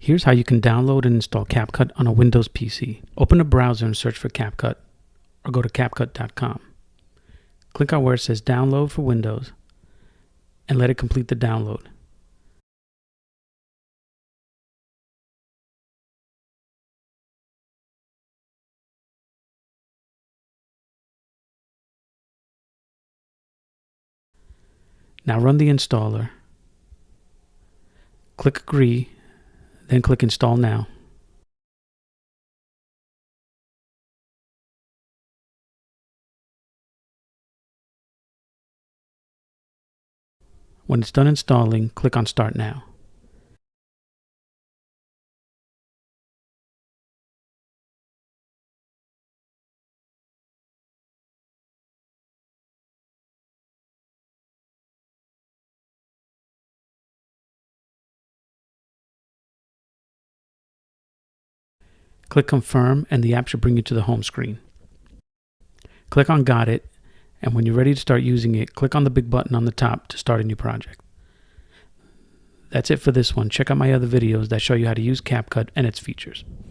Here's how you can download and install CapCut on a Windows PC. Open a browser and search for CapCut, or go to CapCut.com. Click on where it says Download for Windows and let it complete the download. Now run the installer. Click Agree, then click Install Now. When it's done installing, click on Start Now. Click Confirm and the app should bring you to the home screen. Click on Got It, and when you're ready to start using it, click on the big button on the top to start a new project. That's it for this one. Check out my other videos that show you how to use CapCut and its features.